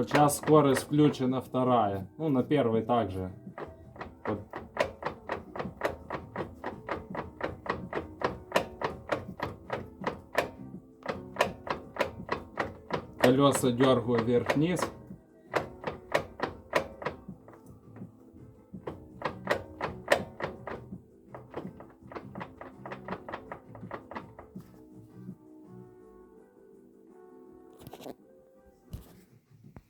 Хотя скорость включена вторая. Ну, на первой также. Вот. Колеса дергаю вверх-вниз.